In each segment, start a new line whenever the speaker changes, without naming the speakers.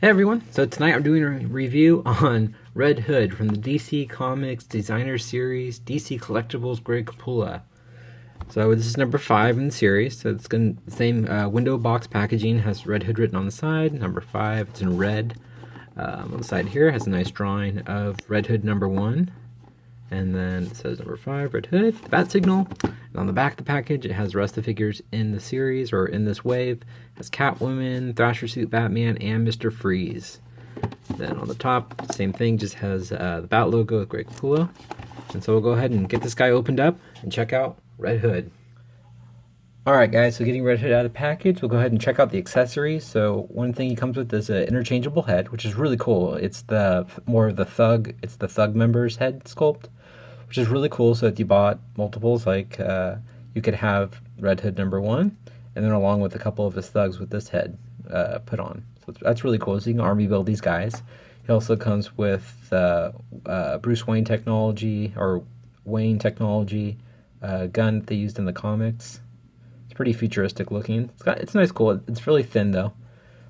Hey everyone, so tonight I'm doing a review on Red Hood from the DC Comics Designer Series DC Collectibles Greg Capullo. So this is number 5 in the series, so it's the same window box packaging, has Red Hood written on the side, number 5, it's in red. On the side here, it has a nice drawing of Red Hood number 1, and then it says number 5, Red Hood, the bat signal. And on the back of the package, it has the rest of the figures in the series, or in this wave. It has Catwoman, Thrasher Suit Batman, and Mr. Freeze. Then on the top, same thing, just has the Bat logo with Greg Capullo. And so we'll go ahead and get this guy opened up and check out Red Hood. Alright guys, so getting Red Hood out of the package, we'll go ahead and check out the accessories. So one thing he comes with is an interchangeable head, which is really cool. It's the Thug member's head sculpt, which is really cool. So if you bought multiples, like you could have Red Hood number 1, and then along with a couple of his thugs with this head put on. So that's really cool. So you can army build these guys. He also comes with Bruce Wayne technology, or Wayne technology gun that they used in the comics. It's pretty futuristic looking. It's nice, cool. It's really thin though,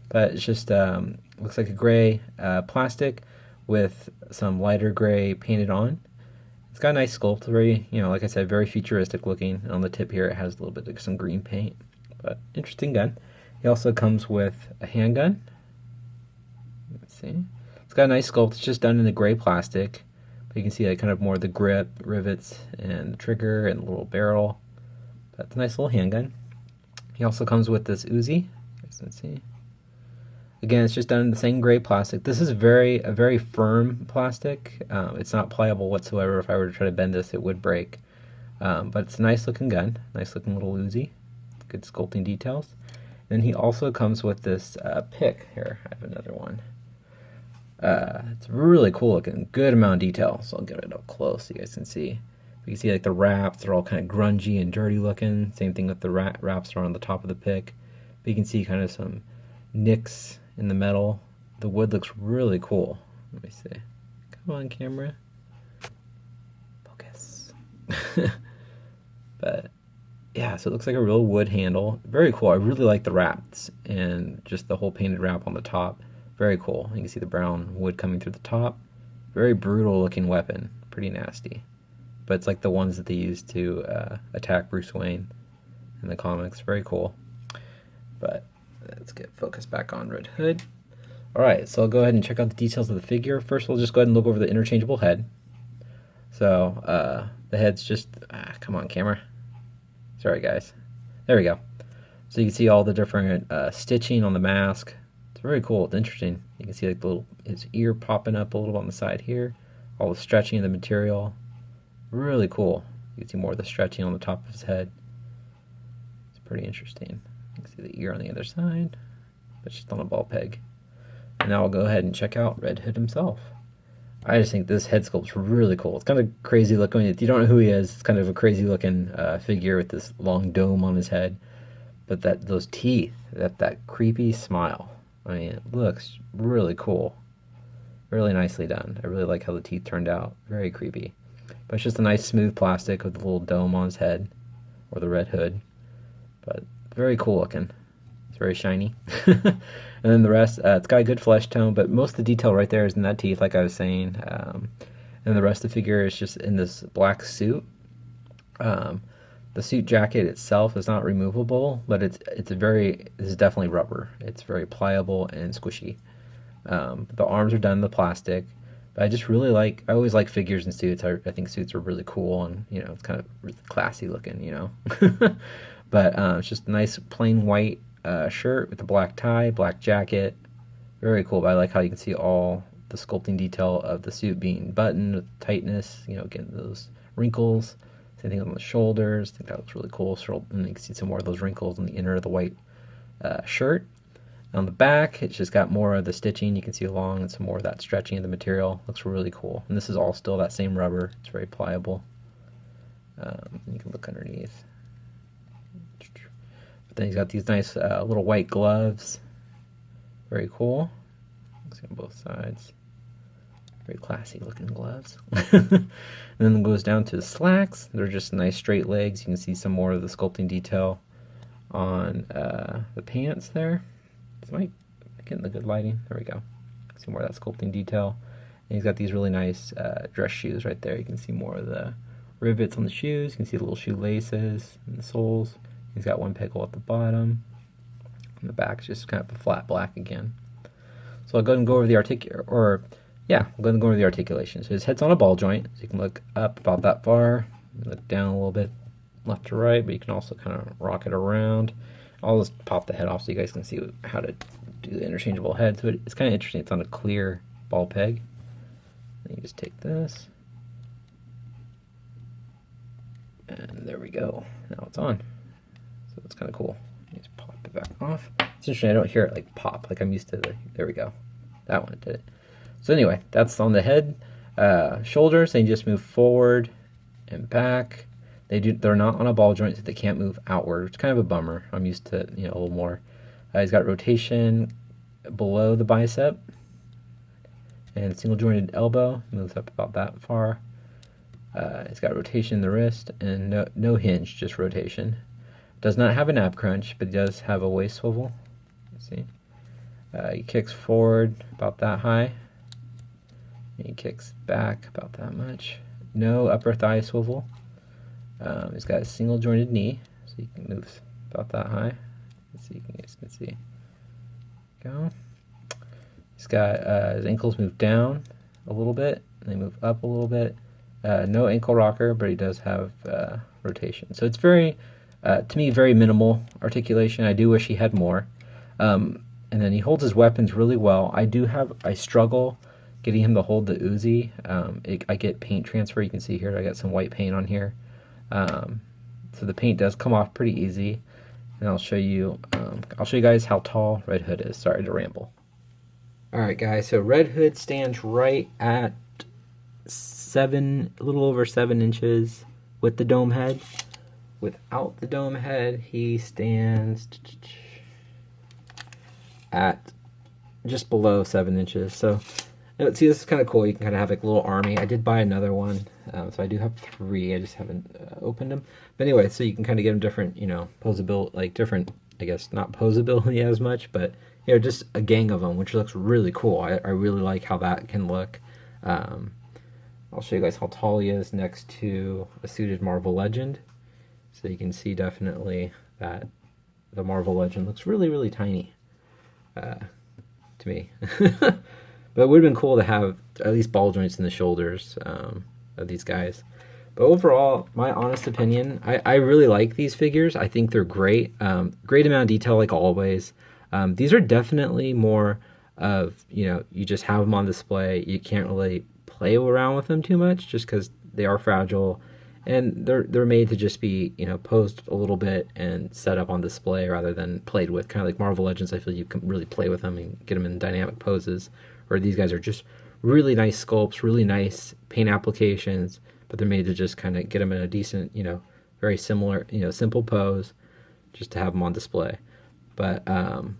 but it's just looks like a gray plastic with some lighter gray painted on. It's got a nice sculpt, very, like I said, very futuristic looking. And on the tip here, it has a little bit of some green paint, but interesting gun. He also comes with a handgun. Let's see. It's got a nice sculpt. It's just done in the gray plastic, but you can see like kind of more of the grip, rivets, and the trigger and the little barrel. That's a nice little handgun. He also comes with this Uzi. You guys can see. Again, it's just done in the same gray plastic. This is a very firm plastic. It's not pliable whatsoever. If I were to try to bend this, it would break. But it's a nice looking gun. Nice looking little Uzi. Good sculpting details. Then he also comes with this pick. Here, I have another one. It's really cool looking. Good amount of detail. So I'll get it up close so you guys can see. You can see like the wraps, they're all kind of grungy and dirty looking. Same thing with the wraps that are on the top of the pick. But you can see kind of some nicks in the metal. The wood looks really cool. Let me see. Come on, camera. Focus. But yeah, so it looks like a real wood handle. Very cool. I really like the wraps and just the whole painted wrap on the top. Very cool. You can see the brown wood coming through the top. Very brutal looking weapon. Pretty nasty. But it's like the ones that they used to attack Bruce Wayne in the comics. Very cool. But let's get focused back on Red Hood. Alright, so I'll go ahead and check out the details of the figure. First, we'll just go ahead and look over the interchangeable head. So, the head's just... come on, camera. Sorry, guys. There we go. So you can see all the different stitching on the mask. It's very cool. It's interesting. You can see like his ear popping up a little on the side here. All the stretching of the material. Really cool. You can see more of the stretching on the top of his head. It's pretty interesting. You can see the ear on the other side. It's just on a ball peg. And now I'll go ahead and check out Red Hood himself. I just think this head sculpt's really cool. It's kind of crazy looking. If you don't know who he is, it's kind of a crazy looking figure with this long dome on his head. But those teeth, that creepy smile. I mean, it looks really cool. Really nicely done. I really like how the teeth turned out. Very creepy. But it's just a nice smooth plastic with a little dome on his head, or the Red Hood. But very cool looking. It's very shiny. And then the rest, it's got a good flesh tone, but most of the detail right there is in that teeth, like I was saying. And the rest of the figure is just in this black suit. The suit jacket itself is not removable, but it's definitely rubber. It's very pliable and squishy. The arms are done in the plastic. But I just really I always like figures and suits. I think suits are really cool, and it's kind of really classy looking, But it's just a nice plain white shirt with a black tie, black jacket. Very cool. But I like how you can see all the sculpting detail of the suit being buttoned with tightness, getting those wrinkles. Same thing on the shoulders. I think that looks really cool. And you can see some more of those wrinkles in the inner of the white shirt. On the back, it's just got more of the stitching you can see along, and some more of that stretching of the material. Looks really cool. And this is all still that same rubber. It's very pliable. You can look underneath. But then he's got these nice little white gloves. Very cool. Looks on both sides. Very classy looking gloves. And then it goes down to the slacks. They're just nice straight legs. You can see some more of the sculpting detail on the pants there. So getting the good lighting. There we go. See more of that sculpting detail. And he's got these really nice dress shoes right there. You can see more of the rivets on the shoes. You can see the little shoe laces and the soles. He's got one peg hole at the bottom. And the back is just kind of a flat black again. So I'll go ahead and go over the articulation. So his head's on a ball joint, so you can look up about that far, look down a little bit left to right, but you can also kind of rock it around. I'll just pop the head off so you guys can see how to do the interchangeable head. So it's kind of interesting. It's on a clear ball peg. Then you just take this, and there we go. Now it's on. So it's kind of cool. Just pop it back off. It's interesting. I don't hear it like pop like I'm used to. There we go. That one did it. So anyway, that's on the head. Shoulders, they just move forward and back. They're not on a ball joint, so they can't move outward. It's kind of a bummer. I'm used to a little more. He's got rotation below the bicep, and single jointed elbow moves up about that far. He's got rotation in the wrist and no hinge, just rotation. Does not have an ab crunch, but he does have a waist swivel. Let's see. He kicks forward about that high. And he kicks back about that much. No upper thigh swivel. He's got a single jointed knee, so he can move about that high. Let's see, you guys can see. Go. He's got his ankles move down a little bit, and they move up a little bit. No ankle rocker, but he does have rotation. So it's very, to me, very minimal articulation. I do wish he had more. And then he holds his weapons really well. I struggle getting him to hold the Uzi. I get paint transfer. You can see here I got some white paint on here. So the paint does come off pretty easy. And I'll show you guys how tall Red Hood is. Sorry to ramble. Alright guys, so Red Hood stands right at a little over 7 inches with the dome head. Without the dome head, he stands at just below 7 inches. So see, this is kind of cool. You can kind of have like a little army. I did buy another one, so I do have 3. I just haven't opened them. But anyway, so you can kind of get them different, posability, like different, I guess not posability as much, but just a gang of them, which looks really cool. I really like how that can look. I'll show you guys how tall he is next to a suited Marvel Legend. So you can see definitely that the Marvel Legend looks really, really tiny to me. But it would have been cool to have at least ball joints in the shoulders of these guys. But overall, my honest opinion, I really like these figures. I think they're great. Great amount of detail, like always. These are definitely more of, you just have them on display. You can't really play around with them too much just because they are fragile. And they're made to just be, posed a little bit and set up on display rather than played with. Kind of like Marvel Legends, I feel you can really play with them and get them in dynamic poses. Where these guys are just really nice sculpts, really nice paint applications, but they're made to just kind of get them in a decent, very similar, simple pose, just to have them on display. But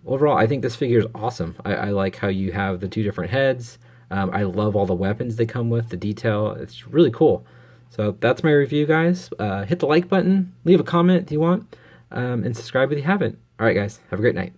overall, I think this figure is awesome. I like how you have the 2 different heads. I love all the weapons they come with, the detail. It's really cool. So that's my review, guys. Hit the like button, leave a comment if you want, and subscribe if you haven't. All right, guys, have a great night.